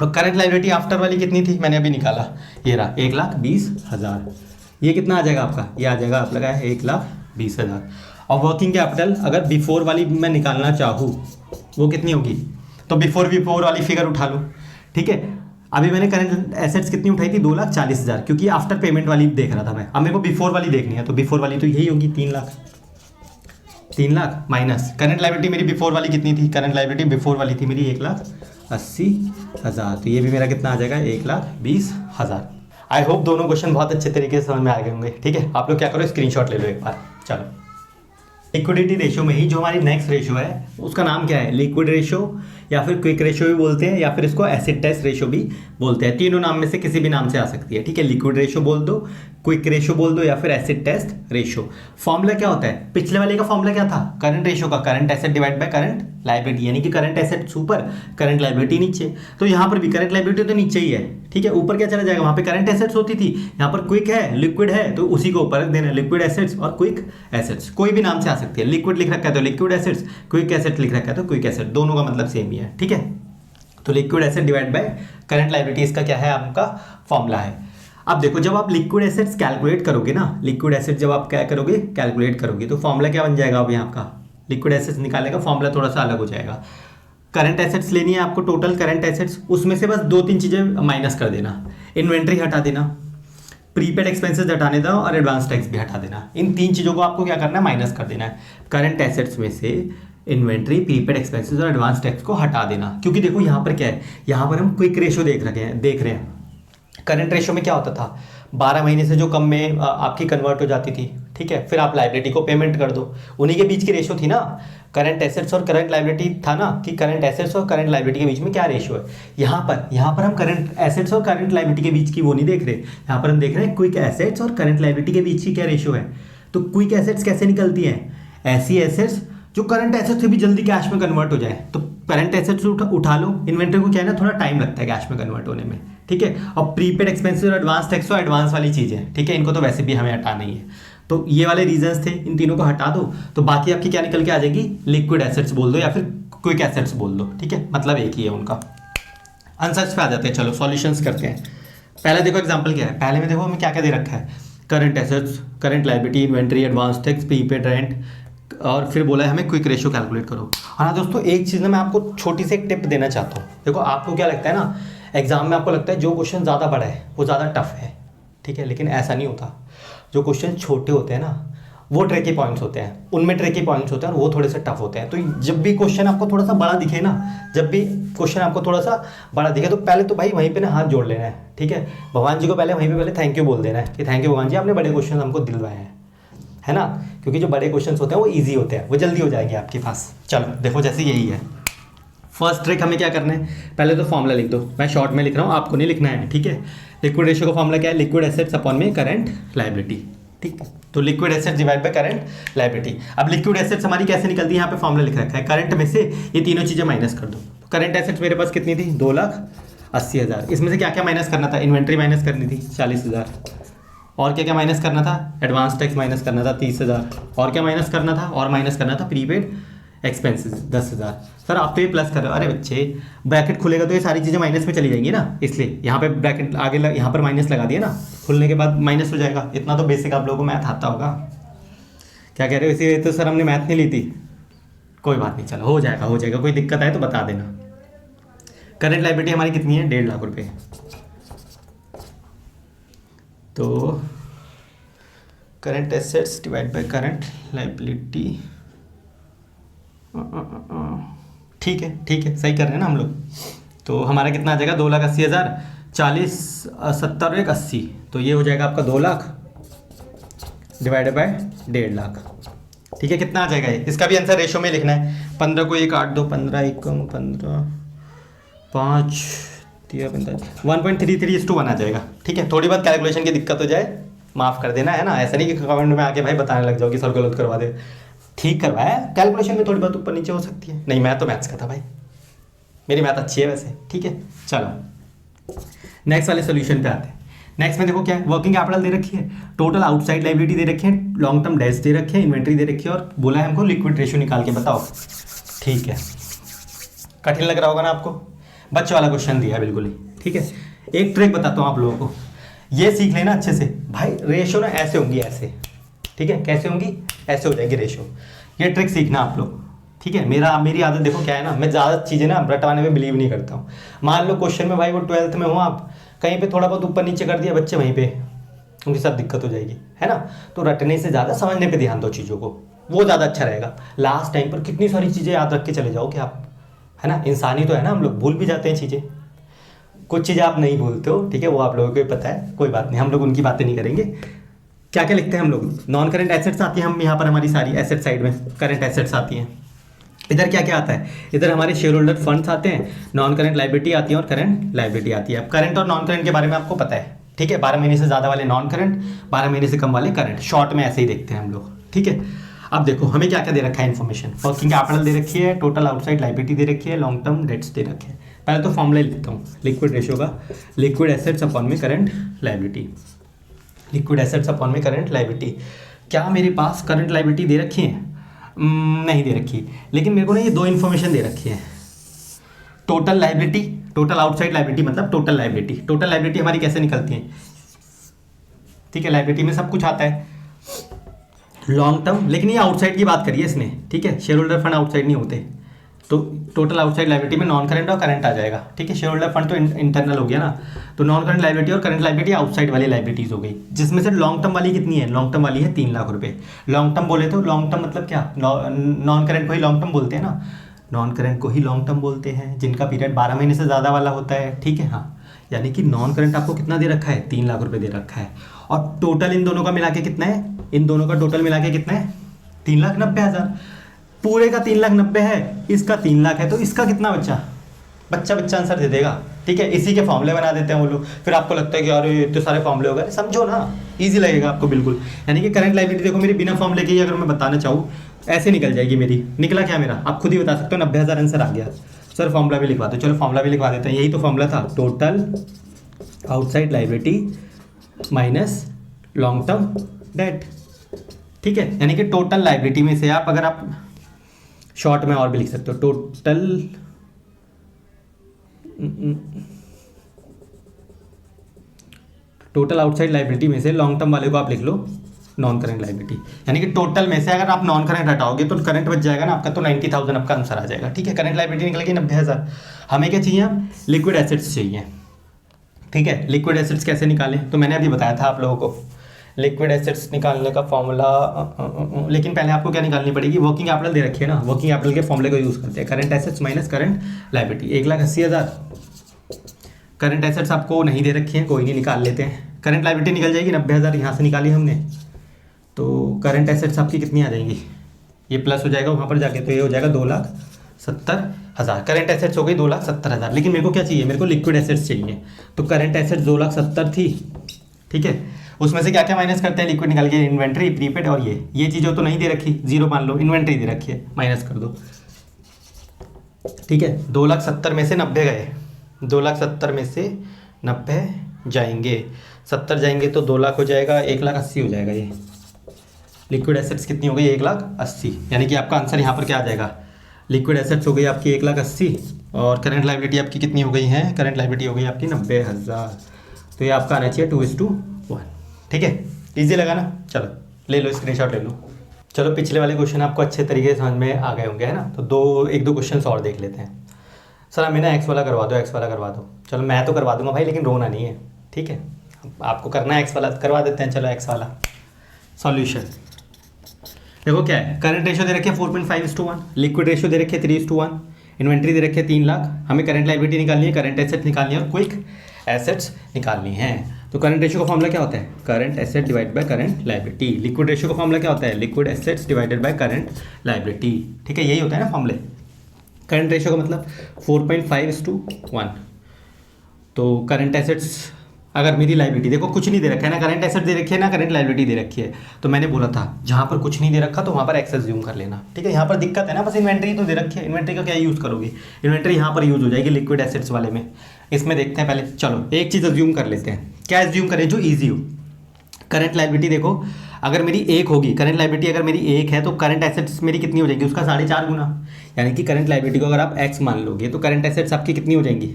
और करंट लायबिलिटी आफ्टर वाली कितनी थी, मैंने अभी निकाला, ये रहा 1,20,000। ये कितना आ जाएगा आपका, ये आ जाएगा आप लगाया 1,20,000। और वर्किंग कैपिटल अगर बिफोर वाली मैं निकालना चाहूँ वो कितनी होगी, तो बिफोर वाली फिगर उठा लूँ, ठीक है। अभी मैंने करंट एसेट्स कितनी उठाई थी, 2,40,000, क्योंकि आफ्टर पेमेंट वाली देख रहा था मैं। अब मेरे को बिफोर वाली देखनी है, तो बिफोर वाली तो यही होगी 3 लाख माइनस करंट लायबिलिटी मेरी बिफोर वाली कितनी थी, करंट लायबिलिटी बिफोर वाली थी मेरी 1,80,000, तो ये भी मेरा कितना आ जाएगा 1,20,000। आई होप दोनों क्वेश्चन बहुत अच्छे तरीके से समझ में आ गए होंगे, ठीक है। आप लोग क्या करो, स्क्रीनशॉट ले लो एक बार। चलो लिक्विडिटी रेशियो में ही जो हमारी नेक्स्ट रेशियो है उसका नाम क्या है, लिक्विड रेशियो या फिर क्विक रेशियो भी बोलते हैं, या फिर इसको एसिड टेस्ट रेशियो भी बोलते हैं। तीनों नाम में से किसी भी नाम से आ सकती है, ठीक है। लिक्विड रेशियो बोल दो, क्विक रेशियो बोल दो, या फिर एसिड टेस्ट रेशियो। फॉर्मूला क्या होता है, पिछले वाले का फॉर्मूला क्या था, करंट रेशियो का, current asset divide by current liability, यानी कि करंट एसेट्स ऊपर करंट लायबिलिटी नीचे। तो यहाँ पर भी करंट लायबिलिटी तो नीचे ही है, ठीक है, ऊपर क्या चला जाएगा, वहाँ पे करंट एसेट्स होती थी, यहाँ पर क्विक है लिक्विड है, तो उसी को ऊपर रख देना, लिक्विड एसेट्स और क्विक एसेट्स। कोई भी नाम से आ सकती है, लिक्विड लिख रखा है तो लिक्विड एसेट्स, क्विक एसेट लिख रखा है तो क्विक एसेट, दोनों का मतलब सेम ही है, ठीक है। तो liquid asset divide by current liability इसका क्या है, आपका फॉर्मूला है। अब देखो जब आप लिक्विड एसेट्स कैलकुलेट करोगे ना, लिक्विड एसेट जब आप क्या करोगे, कैलकुलेट करोगे, तो फॉर्मूला क्या बन जाएगा, अभी आपका लिक्विड एसेट्स निकालने का फॉर्मूला थोड़ा सा अलग हो जाएगा। करंट एसेट्स लेनी है आपको, टोटल करंट एसेट्स, उसमें से बस 2-3 चीज़ें माइनस कर देना, इन्वेंट्री हटा देना, प्रीपेड एक्सपेंसेस हटाने दो और एडवांस टैक्स भी हटा देना। इन 3 चीज़ों को आपको क्या करना है, माइनस कर देना है। करंट एसेट्स में से इन्वेंट्री, प्रीपेड एक्सपेंसेस और एडवांस टैक्स को हटा देना, क्योंकि देखो यहाँ पर क्या है, यहाँ पर हम क्विक रेशो देख रहे हैं। करंट रेशो में क्या होता था, 12 महीने से जो कम में आपकी कन्वर्ट हो जाती थी, ठीक है, फिर आप लाइबिलिटी को पेमेंट कर दो, उन्हीं के बीच की रेशो थी ना। करंट एसेट्स और करंट लाइबिलिटी था ना, कि करंट एसेट्स और करंट लाइबिलिटी के बीच में क्या रेशो है। यहाँ पर हम करंट एसेट्स और करंट लाइबिलिटी के बीच की वो नहीं देख रहे, यहाँ पर हम देख रहे हैं क्विक एसेट्स और करंट लाइबिलिटी के बीच की क्या रेशो है। तो क्विक एसेट्स कैसे निकलती हैं, ऐसी एसेट्स जो करंट एसेट्स से भी जल्दी कैश में कन्वर्ट हो जाए। तो करंट एसेट्स उठा लो, इन्वेंटरी को क्या है ना, थोड़ा टाइम लगता है कैश में कन्वर्ट होने में, ठीक है। और प्रीपेड एक्सपेंसेस और एडवांस टैक्स तो एडवांस वाली चीज़ें, ठीक है, इनको तो वैसे भी हमें हटाना ही है। तो ये वाले रीजंस थे, इन तीनों को हटा दो तो बाकी आपकी क्या निकल के आ जाएगी, लिक्विड एसेट्स बोल दो या फिर क्विक एसेट्स बोल दो, ठीक है, मतलब एक ही है उनका। आंसर्स पे आ जाते हैं, चलो सॉल्यूशंस करते हैं। पहले देखो एग्जांपल क्या है, पहले में देखो हमें क्या क्या दे रखा है, current assets, current liability, inventory, advance tax, prepaid rent, और फिर बोला है हमें क्विक रेशियो कैलकुलेट करो। हाँ दोस्तों, एक चीज़ ना मैं आपको छोटी सी एक टिप देना चाहता हूँ। देखो आपको क्या लगता है ना, एग्जाम में आपको लगता है जो क्वेश्चन ज़्यादा बड़ा है वो ज़्यादा टफ है, ठीक है, लेकिन ऐसा नहीं होता। जो क्वेश्चन छोटे होते हैं ना वो ट्रिकी पॉइंट्स होते हैं, उनमें ट्रिकी पॉइंट्स होते हैं और वो थोड़े से टफ होते हैं। तो जब भी क्वेश्चन आपको थोड़ा सा बड़ा दिखे ना, जब भी क्वेश्चन आपको थोड़ा सा बड़ा दिखे तो पहले तो भाई वहीं पे ना हाथ जोड़ लेना है, ठीक है, भगवान जी को पहले वहीं पे पहले थैंक यू बोल देना है कि थैंक यू भगवान जी, आपने बड़े क्वेश्चन हमको दिलवाए हैं, है ना, क्योंकि जो बड़े क्वेश्चन होते हैं वो ईजी होते हैं, वो जल्दी हो जाएंगे आपके पास। चलो देखो, जैसे यही है फर्स्ट ट्रिक, हमें क्या करना है, पहले तो फॉर्मूला लिख दो, मैं शॉर्ट में लिख रहा हूँ, आपको नहीं लिखना है, ठीक है। लिक्विड रेशियो का फॉर्मूला क्या है, लिक्विड एसेट्स अपॉन में करंट लायबिलिटी, ठीक है। तो liquid assets divide by current liability. अब लिक्विड एसेट्स हमारी कैसे निकलती है, यहाँ पे फॉर्मूला लिख रखा है, करंट में से ये तीनों चीज़ें माइनस कर दो। करंट एसेट्स मेरे पास कितनी थी, 2,80,000, इसमें से क्या क्या माइनस करना था, इन्वेंट्री माइनस करनी थी 40,000, और क्या क्या माइनस करना था, एडवांस टैक्स माइनस करना था 30,000, और क्या माइनस करना था, और माइनस करना था प्रीपेड एक्सपेंसेस 10,000। सर आप तो ये प्लस कर रहे हो, अरे बच्चे ब्रैकेट खुलेगा तो ये सारी चीज़ें माइनस में चली जाएंगी ना, इसलिए यहाँ पे ब्रैकेट आगे यहाँ पर माइनस लगा दिया ना, खुलने के बाद माइनस हो जाएगा। इतना तो बेसिक आप लोगों को मैथ आता होगा। क्या कह रहे हो, इसीलिए तो सर हमने मैथ नहीं ली थी। कोई बात नहीं, चलो हो जाएगा, कोई दिक्कत आए तो बता देना। करंट लायबिलिटी हमारी कितनी है, 1.5 लाख रुपये। तो current assets divide by current liability, ठीक है, सही कर रहे हैं ना हम लोग। तो हमारा कितना आ जाएगा, 2,80,000, 40, 70 और 80, तो ये हो जाएगा आपका 2 लाख डिवाइडेड बाय 1.5 लाख, ठीक है। कितना आ जाएगा ये, इसका भी आंसर रेशो में लिखना है। 15 को 1 8 2 15 1 15 5 1.33:1 आ जाएगा, ठीक है। थोड़ी बहुत कैलकुलेशन की दिक्कत हो जाए माफ़ कर देना, है ना, ऐसा नहीं कि कमेंट में आके भाई बताने लग जाओ कि सर गलत करवा दे, ठीक करवाया, कैलकुलेशन में थोड़ी बहुत ऊपर नीचे हो सकती है। नहीं, मैं तो मैथ्स का था भाई, मेरी मैथ अच्छी है वैसे, ठीक है। चलो नेक्स्ट वाले सोल्यूशन पे आते हैं। नेक्स्ट में देखो क्या है, वर्किंग कैपिटल दे रखी है, टोटल आउटसाइड लायबिलिटी दे रखी है, लॉन्ग टर्म डेट्स दे रखे हैं, इन्वेंट्री दे रखी है, और बोला है हमको लिक्विड रेशियो निकाल के बताओ, ठीक है। कठिन लग रहा होगा ना आपको, बच्चे वाला क्वेश्चन दिया है बिल्कुल ही, ठीक है। एक ट्रिक बताता हूँ आप लोगों को, ये सीख लेना अच्छे से भाई। रेशियो ना ऐसे होंगी, ऐसे, ठीक है, कैसे होंगी, ऐसे हो जाएगी रेशियो। ये ट्रिक सीखना आप लोग, ठीक है। मेरी आदत देखो क्या है ना, मैं ज़्यादा चीज़ें ना रटवाने में बिलीव नहीं करता हूँ। मान लो क्वेश्चन में भाई वो 12th में हो आप, कहीं पे थोड़ा बहुत ऊपर नीचे कर दिया बच्चे, वहीं पे उनके साथ दिक्कत हो जाएगी, है ना। तो रटने से ज़्यादा समझने पे ध्यान दो चीज़ों को, वो ज़्यादा अच्छा रहेगा। लास्ट टाइम पर कितनी सारी चीज़ें याद रख के चले जाओगे आप, है ना। इंसानी तो है ना, हम लोग भूल भी जाते हैं चीज़ें, कुछ चीज़ें आप नहीं भूलते हो, ठीक है, वो आप लोगों को भी पता है, कोई बात नहीं, हम लोग उनकी बातें नहीं करेंगे। क्या क्या लिखते हैं हम लोग, नॉन करंट एसेट्स आती है, हम यहाँ पर हमारी सारी एसेट साइड में करंट एसेट्स आती हैं। इधर क्या क्या आता है, इधर हमारे शेयर होल्डर फंड्स आते हैं, नॉन करंट लायबिलिटी आती है और करंट लायबिलिटी आती है। अब करंट और नॉन करंट के बारे में आपको पता है, ठीक है। 12 महीने से ज़्यादा वाले नॉन करंट, 12 महीने से कम वाले करंट, शॉर्ट में ऐसे ही देखते हैं हम लोग, ठीक है। अब देखो हमें क्या क्या दे रखा है इन्फॉर्मेशन, वर्किंग कैपिटल दे रखी है, टोटल आउटसाइड लायबिलिटी दे रखी है, लॉन्ग टर्म डेट्स दे रखे हैं। पहले तो फॉर्मूला लिखता हूँ, लिक्विड रेशियो का, लिक्विड एसेट्स अपॉन में current liability, liquid assets upon में करंट लायबिलिटी। क्या मेरे पास करंट लायबिलिटी दे रखी है, नहीं दे रखी, लेकिन मेरे को ना ये 2 इन्फॉर्मेशन दे रखी है, total liability, total outside liability मतलब टोटल लायबिलिटी। टोटल लायबिलिटी हमारी कैसे निकलती है, ठीक है, लायबिलिटी में सब कुछ आता है, लॉन्ग टर्म, लेकिन ये आउटसाइड की बात करिए इसने, ठीक है। शेयर होल्डर फंड आउटसाइड नहीं होते, तो टोटल आउटसाइड लाइबिलिटी में नॉन करंट और करंट आ जाएगा, ठीक है। शेयर होल्डर फंड तो इंटरनल हो गया ना, तो नॉन करंट लाइबिलिटी और करंट लाइबिलिटी आउटसाइड वाली लाइबिलिटीज हो गई, जिसमें से लॉन्ग टर्म वाली कितनी है, लॉन्ग टर्म वाली है 3 लाख रुपए। लॉन्ग टर्म बोले तो लॉन्ग टर्म मतलब क्या, नॉन करंट को ही लॉन्ग टर्म बोलते हैं ना, नॉन करंट को ही लॉन्ग टर्म बोलते हैं, जिनका पीरियड 12 महीने से ज़्यादा वाला होता है, ठीक है। हाँ, यानी कि नॉन करंट आपको कितना दे रखा है, 3 लाख रुपए दे रखा है, और टोटल इन दोनों का मिला के कितना है, इन दोनों का टोटल मिला के कितना है, 3,90,000। पूरे का 3,90,000 है, इसका 3 लाख है, तो इसका कितना बच्चा बच्चा आंसर दे देगा, ठीक है। इसी के फॉर्मूले बना देते हैं वो लोग, फिर आपको लगता है कि अरे इतने सारे फॉर्मूले हो गए, समझो ना, इजी लगेगा आपको बिल्कुल। यानी कि करंट लायबिलिटी देखो मेरी बिना फॉर्मूले के ही अगर मैं बताना चाहूँ ऐसे निकल जाएगी मेरी। निकला क्या मेरा, आप खुद ही बता सकते हो, 90,000 आंसर आ गया। सर फॉर्मूला भी लिखवा दो, चलो फॉर्मूला भी लिखवा देते हैं, यही तो फॉर्मूला था, total outside liability minus long term debt, ठीक है। यानी कि टोटल लायबिलिटी में से आप, अगर आप शॉर्ट में और भी लिख सकते हो, टोटल आउटसाइड लायबिलिटी में से लॉन्ग टर्म वाले को आप लिख लो नॉन करंट लायबिलिटी। यानी कि टोटल में से अगर आप नॉन करंट हटाओगे तो करंट बच जाएगा ना आपका, तो 90,000 आपका आंसर आ जाएगा, ठीक है। करंट लायबिलिटी निकल गई 90,000। हमें क्या चाहिए, लिक्विड एसेट्स चाहिए, ठीक है। लिक्विड एसेट्स कैसे निकालें, तो मैंने अभी बताया था आप लोगों को लिक्विड एसेट्स निकालने का फॉर्मूला, लेकिन पहले आपको क्या निकालनी पड़ेगी, वर्किंग कैपिटल दे रखी है ना, वर्किंग कैपिटल के फॉर्मूले को यूज़ करते हैं, current assets minus current liability. 1,80,000 current assets आपको नहीं दे रखी हैं, कोई नहीं, निकाल लेते हैं। करंट लायबिलिटी निकल जाएगी, 90,000 यहाँ से निकाली हमने, तो करंट एसेट्स आपकी कितनी आ जाएंगी, ये प्लस हो जाएगा वहाँ पर जाके, तो ये हो जाएगा 2,70,000। करंट एसेट्स हो गई 2,70,000, लेकिन मेरे को क्या चाहिए, मेरे को लिक्विड एसेट्स चाहिए। तो करंट एसेट्स 2,70,000 थी, ठीक है। उसमें से क्या क्या माइनस करते हैं, लिक्विड निकल के, इन्वेंट्री, प्रीपेड, और ये चीज़ों तो नहीं दे रखी, जीरो मान लो, इन्वेंट्री दे रखी है, माइनस कर दो, ठीक है। 2,70,000 में से 90 गए, 2,70,000 में से 90 जाएंगे, 70 जाएंगे तो 2 लाख हो जाएगा, 1,80,000 हो जाएगा। ये लिक्विड एसेट्स कितनी हो गई, 1,80,000। यानी कि आपका आंसर यहाँ पर क्या आ जाएगा, लिक्विड एसेट्स हो गई आपकी 1,80,000, और करंट लायबिलिटी आपकी कितनी हो गई है, करंट लायबिलिटी हो गई आपकी 90,000। तो ये आपका आना चाहिए 2:1, ठीक है। इजी लगा ना, चलो ले लो, स्क्रीनशॉट ले लो। चलो पिछले वाले क्वेश्चन आपको अच्छे तरीके से समझ में आ गए होंगे, है ना। तो एक दो क्वेश्चन और देख लेते हैं। सर हमें ना एक्स वाला करवा दो, एक्स वाला करवा दो। चलो मैं तो करवा दूंगा भाई, लेकिन रोना नहीं है, ठीक है। आपको करना है एक्स वाला, करवा देते हैं। चलो एक्स वाला सॉल्यूशन देखो क्या है, करंट रेशियो दे रखे 4.5:1, लिक्विड रेशियो दे रखे 3:1, इन्वेंट्री दे रखे 3 लाख, हमें करंट लायबिलिटी निकालनी है, करंट एसेट निकालनी है, और क्विक एसेट्स निकालनी है। तो करंट रेशियो का फॉर्मूला क्या होता है, current asset divide by current liability. Liquid ratio का फॉर्मूला क्या होता है, liquid assets divided by current liability, ठीक है। यही होता है ना फॉर्मूले। करंट रेशियो का मतलब 4.5:1। तो करंट एसेट्स, अगर मेरी लायबिलिटी देखो कुछ नहीं दे रखा है ना, करंट एसेट दे रखी है ना, करंट लायबिलिटी दे रखी है, तो मैंने बोला था जहाँ पर कुछ नहीं दे रखा तो वहाँ पर एक्सेस ज्यूम कर लेना, ठीक है। यहाँ पर दिक्कत है ना, बस इन्वेंट्री तो दे रखी है, इन्वेंट्री का क्या यूज़ करोगे, इन्वेंट्री यहाँ पर यूज़ हो जाएगी लिक्विड एसेट्स वाले में। इसमें देखते हैं पहले, चलो एक चीज़ एज्यूम कर लेते हैं, क्या एज्यूम करें जो ईजी हो। करंट लायबिलिटी देखो, अगर मेरी 1 होगी, करंट लायबिलिटी अगर मेरी 1 है तो करंट एसेट्स मेरी कितनी हो जाएगी, उसका 4.5 गुना। यानी कि करंट लायबिलिटी को अगर आप एक्स मान लोगे तो करंट एसेट्स आपकी कितनी हो जाएंगी,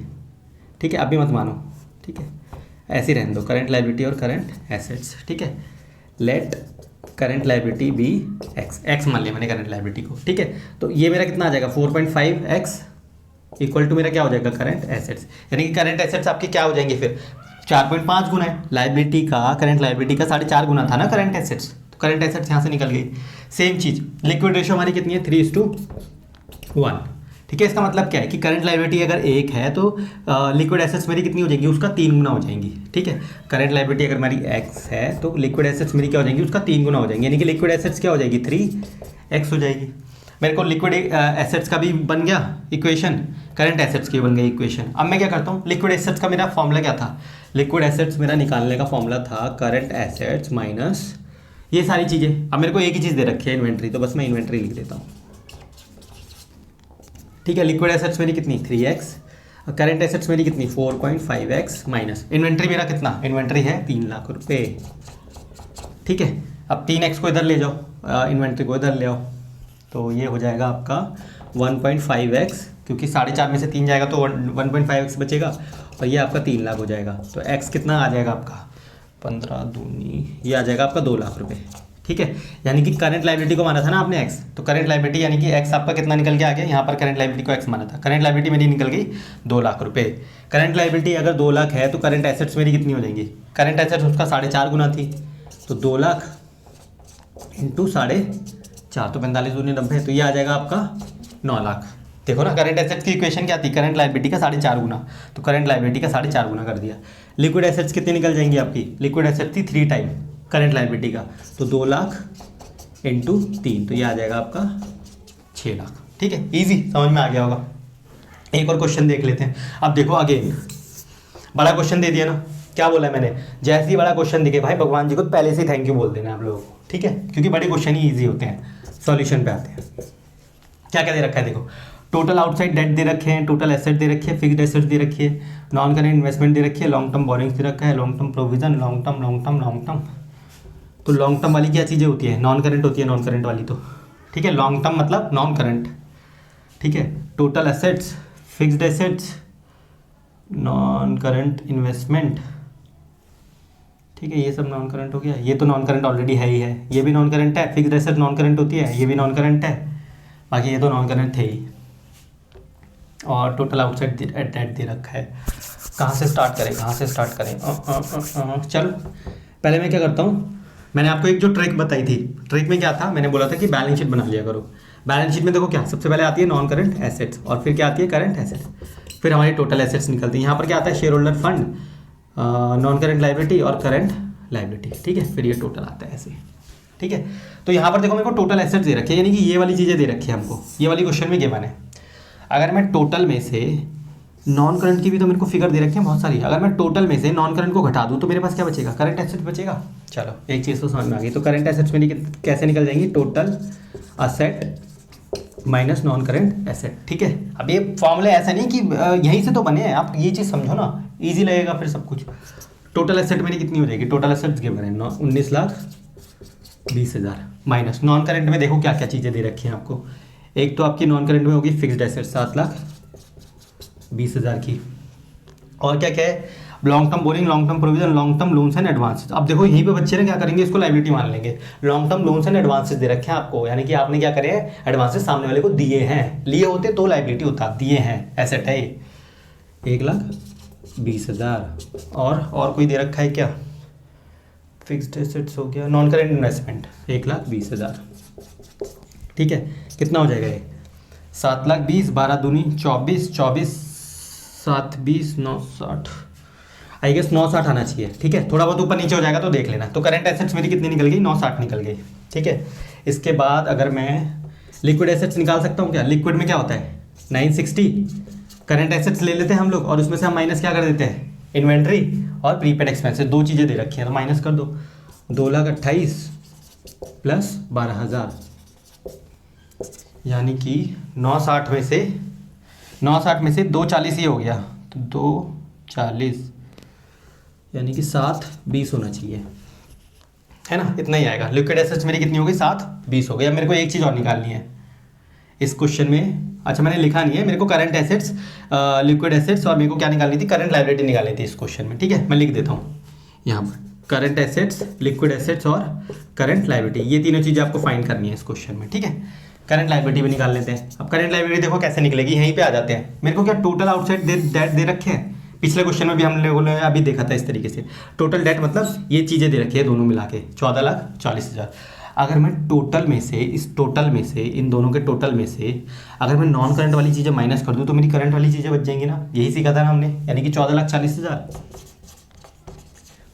ठीक है। अभी मत मानो, ठीक है, ऐसे ही रहने दो, करंट लायबिलिटी और करंट एसेट्स, ठीक है। Let current liability B X मान लिया मैंने करंट लायबिलिटी को, ठीक है। तो ये मेरा कितना आ जाएगा, 4.5x इक्वल टू मेरा क्या हो जाएगा, करंट एसेट्स। यानी कि करंट एसेट्स आपकी क्या हो जाएंगे फिर, 4.5 गुना है लायबिलिटी का, करंट लायबिलिटी का 4.5 गुना था ना करंट एसेट्स, तो करंट एसेट्स यहाँ से निकल गई। सेम चीज़ लिक्विड रेशियो हमारी कितनी है, 3:1, ठीक है। इसका मतलब क्या है कि करंट लायबिलिटी अगर 1 है तो लिक्विड एसेट्स मेरी कितनी हो जाएंगी, उसका 3 गुना हो जाएंगी, ठीक है। करंट लायबिलिटी अगर मेरी x है तो लिक्विड एसेट्स मेरी क्या हो जाएंगी, उसका 3 गुना हो जाएंगी। यानी कि लिक्विड एसेट्स क्या हो जाएगी, 3x हो जाएगी। मेरे को लिक्विड एसेट्स का भी बन गया इक्वेशन, करंट एसेट्स की बन गई इक्वेशन। अब मैं क्या करता हूँ, लिक्विड एसेट्स का मेरा फॉर्मूला क्या था, लिक्विड एसेट्स मेरा निकालने का फॉर्मूला था करंट एसेट्स माइनस ये सारी चीज़ें। अब मेरे को एक ही चीज़ दे रखी है, इन्वेंट्री, तो बस मैं इन्वेंट्री लिख देता हूँ, ठीक है। लिक्विड एसेट्स मेरी कितनी 3x, करंट एसेट्स मेरी कितनी 4.5x माइनस इन्वेंट्री मेरा कितना, इन्वेंट्री है 3 लाख रुपए, ठीक है। अब 3x को इधर ले जाओ, इन्वेंट्री को इधर ले आओ, तो ये हो जाएगा आपका 1.5x, क्योंकि 4.5 में से 3 जाएगा तो 1.5x बचेगा, और ये आपका 3 लाख हो जाएगा। तो x कितना आ जाएगा आपका 15 दूनी, ये आ जाएगा आपका 2 लाख रुपए, ठीक है, यानी कि करंट लाइबिलिटी को माना था ना आपने एक्स, तो करंट लाइबिलिटी यानी कि एक्स आपका कितना निकल के आ गया, यहाँ पर करंट लाइबिलिटी को एक्स माना था, करंट लाइबिलिटी मेरी निकल गई 2 लाख रुपए। करंट लाइबिलिटी अगर 2 लाख है तो करंट एसेट्स मेरी कितनी हो जाएंगी, करंट एसेट्स उसका 4.5 गुना थी, तो 2 लाख इंटू 4.5 तो 45 दूनी 90, तो ये आ जाएगा आपका 9 लाख। देखो ना करंट एसेट्स की इक्वेशन क्या थी, करंट लाइबिलिटी का 4.5 गुना, तो करंट लाइबिलिटी का 4.5 गुना कर दिया। लिक्विड एसेट्स कितनी निकल जाएंगी आपकी, लिक्विड एसेट्स थी 3 टाइम करंट लाइबिलिटी का, तो 2 लाख इंटू 3, तो ये आ जाएगा आपका 6 लाख। ठीक है, इजी, समझ में आ गया होगा। एक और क्वेश्चन देख लेते हैं। अब देखो अगेन बड़ा क्वेश्चन दे दिया ना, क्या बोला है मैंने, जैसे ही बड़ा क्वेश्चन दिखे भाई भगवान जी को पहले से थैंक यू बोल देना आप लोगों को, ठीक है, क्योंकि बड़े क्वेश्चन ही ईजी होते हैं। सॉल्यूशन पे आते हैं। क्या क्या दे रखा है, देखो टोटल आउटसाइड डेट दे रखे हैं, टोटल एसेट दे रखी है, फिक्स्ड एसेट दे रखी है, नॉन करेंट इन्वेस्टमेंट दे रखी है, लॉन्ग टर्म बोरिंग्स दे रखा है, long term provision, long term. तो लॉन्ग टर्म वाली क्या चीज़ें होती है, नॉन करेंट होती है नॉन करेंट वाली, तो ठीक है, लॉन्ग टर्म मतलब नॉन करेंट, ठीक है। Total assets, fixed assets, non current investment, ठीक है, ये सब नॉन करंट हो गया। ये तो नॉन करंट ऑलरेडी है ही है, ये भी नॉन करंट है, फिक्स्ड एसेट नॉन करंट होती है, ये भी नॉन करंट है, बाकी ये तो नॉन करंट थे ही। और टोटल आउटसाइड डेट दे रखा है। कहाँ से स्टार्ट करें, चलो पहले मैं क्या करता हूँ, मैंने आपको एक जो ट्रिक बताई थी, ट्रिक में क्या था, मैंने बोला था कि बैलेंस शीट बना लिया करो। बैलेंस शीट में देखो क्या, सबसे पहले आती है नॉन करंट एसेट्स, और फिर क्या आती है करंट एसेट्स, फिर हमारी टोटल एसेट्स निकलती है। यहाँ पर क्या आता है, share holder fund, non current liability और करंट लाइबिलिटी, ठीक है, फिर ये टोटल आता है ऐसे, ठीक है। तो यहाँ पर देखो मेरे को टोटल एसेट्स दे रखी है, यानी कि ये वाली चीज़ें दे रखी है हमको, ये वाली क्वेश्चन में गिवन है। अगर मैं टोटल में से नॉन करंट की भी तो मेरे को फिगर दे रखी है बहुत सारी, अगर मैं टोटल में से नॉन करंट को घटा दूँ तो मेरे पास क्या बचेगा, करंट एसेट्स बचेगा। चलो एक चीज़ तो समझ में आ गई, तो करंट एसेट्स मेरी कैसे निकल जाएंगी, total asset minus non current asset, ठीक है। अब ये फॉर्मूले ऐसा नहीं कि यहीं से तो बने हैं, आप ये चीज़ समझो ना, ईजी लगेगा फिर सब कुछ। टोटल एसेट मेरी कितनी हो जाएगी, टोटल एसेट्स गिवन है 19,20,000 माइनस नॉन करंट में देखो क्या क्या चीज़ें दे रखी हैं आपको। एक तो आपकी नॉन करंट में होगी फिक्स्ड एसेट 7,20,000 की, और क्या क्या है, long term borrowing, long term provision, long term loans and advances. अब देखो यहीं पे बच्चे ने क्या करेंगे, इसको लाइबिलिटी मान लेंगे। Long term loans and advances दे रखे हैं आपको, यानी कि आपने क्या करे, एडवांसेस सामने वाले को दिए हैं, लिए होते तो लाइबिलिटी होता, दिए हैं, एसेट है ये 1,20,000। और कोई दे रखा है क्या, फिक्स्ड एसेट्स हो गया, नॉन करेंट इन्वेस्टमेंट 1,20,000, ठीक है। कितना हो जाएगा ये, 7,20,000, 12 दूनी 24, 24 7 20 9 60, आई गेस 960 आना चाहिए, ठीक है। थोड़ा बहुत ऊपर नीचे हो जाएगा तो देख लेना। तो करंट एसेट्स मेरी कितनी निकल गई, 960 निकल गई, ठीक है। इसके बाद अगर मैं लिक्विड एसेट्स निकाल सकता हूँ क्या, लिक्विड में क्या होता है 960, करंट एसेट्स ले लेते हैं हम लोग, और उसमें से हम माइनस क्या कर देते हैं, इन्वेंट्री और प्रीपेड एक्सपेंसेस, दो चीज़ें दे रखी हैं तो माइनस कर दो, 2,28,000 प्लस 12,000, यानी कि 960 में से 240 ही हो गया, तो 240 यानी कि 720 होना चाहिए, है ना, इतना ही आएगा। लिक्विड एसेट्स मेरी कितनी हो गई, 720 हो गई। अब मेरे को एक चीज़ और निकालनी है इस क्वेश्चन में, अच्छा मैंने लिखा नहीं है, मेरे को करंट एसेट्स, लिक्विड एसेट्स और मेरे को क्या निकालनी थी, करंट लायबिलिटी निकालनी थी इस क्वेश्चन में, ठीक है। मैं लिख देता हूँ यहाँ पर, करंट एसेट्स, लिक्विड एसेट्स और करंट लायबिलिटी, ये तीनों चीज़ें आपको फाइंड करनी है इस क्वेश्चन में, ठीक है। करंट लायबिलिटी भी निकाल लेते हैं। अब करंट लायबिलिटी देखो कैसे निकलेगी, यहीं पे आ जाते हैं। मेरे को क्या टोटल आउटसाइड डेट दे रखे हैं, पिछले क्वेश्चन में भी हम लोगों ने अभी देखा था इस तरीके से। टोटल डेट मतलब ये चीज़ें दे रखी है दोनों मिला के 14,40,000। अगर मैं टोटल में से, इस टोटल में से, इन दोनों के टोटल में से अगर मैं नॉन करंट वाली चीज़ें माइनस कर दूँ तो मेरी करंट वाली चीज़ें बच जाएंगी ना, यही सीखा था ना हमने, यानी कि 14,40,000।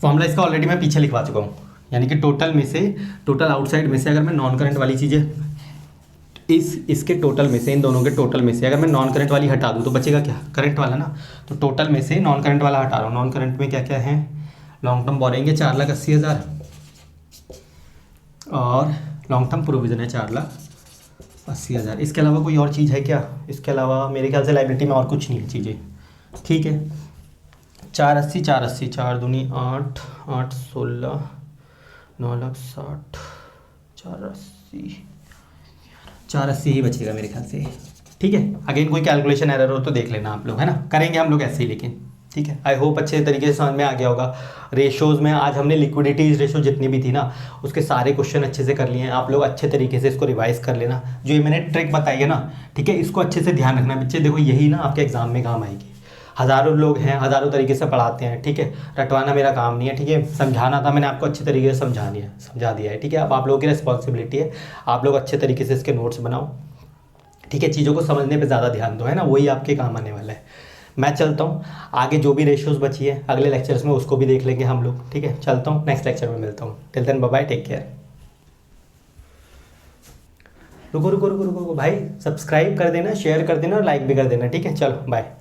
फॉर्मूला इसका ऑलरेडी मैं पीछे लिखवा चुका हूँ, यानी कि टोटल में से, टोटल आउटसाइड में से अगर मैं नॉन करंट वाली चीज़ें, इसके टोटल में से, इन दोनों के टोटल में से अगर मैं नॉन करंट वाली हटा दूँ तो बचेगा क्या, करंट वाला ना। तो टोटल में से नॉन करंट वाला हटा रहा हूँ। नॉन करंट में क्या क्या है, लॉन्ग टर्म बोरिंग है 4,80,000 और लॉन्ग टर्म प्रोविजन है 4,80,000। इसके अलावा कोई और चीज़ है क्या, इसके अलावा मेरे ख्याल से लाइबिलिटी में और कुछ नहीं है चीज़ें, ठीक है। 4,80 4,80, 4 दूनी 8, 8 16, 9,60, 4,80 ही बचेगा मेरे ख्याल से, ठीक है। अगेन कोई कैलकुलेशन एरर हो तो देख लेना आप लोग, है ना, करेंगे हम लोग ऐसे ही, लेकिन ठीक है, आई होप अच्छे तरीके से समझ में आ गया होगा। रेशोज़ में आज हमने लिक्विडिटीज़ रेशो जितनी भी थी ना, उसके सारे क्वेश्चन अच्छे से कर लिए हैं। आप लोग अच्छे तरीके से इसको रिवाइज कर लेना, जो ये मैंने ट्रिक बताई है ना, ठीक है, इसको अच्छे से ध्यान रखना बच्चे। देखो यही ना आपके एग्जाम में काम आएगी। हज़ारों लोग हैं, हज़ारों तरीके से पढ़ाते हैं, ठीक है, रटवाना मेरा काम नहीं है, ठीक है, समझाना था मैंने आपको अच्छे तरीके से समझा दिया है, ठीक है। अब आप लोगों की रिस्पॉन्सिबिलिटी है, आप लोग अच्छे तरीके से इसके नोट्स बनाओ, ठीक है, चीज़ों को समझने पे ज़्यादा ध्यान दो, है ना, वही आपके काम आने वाला है। मैं चलता हूँ, आगे जो भी रेशियोज़ बची है अगले लेक्चर्स में उसको भी देख लेंगे हम लोग, ठीक है। चलता हूँ, नेक्स्ट लेक्चर में मिलता हूँ। Till then bye bye, take care. रुको रुको रुको रुको रुको भाई, सब्सक्राइब कर देना, शेयर कर देना और लाइक भी कर देना, ठीक है। चलो बाय।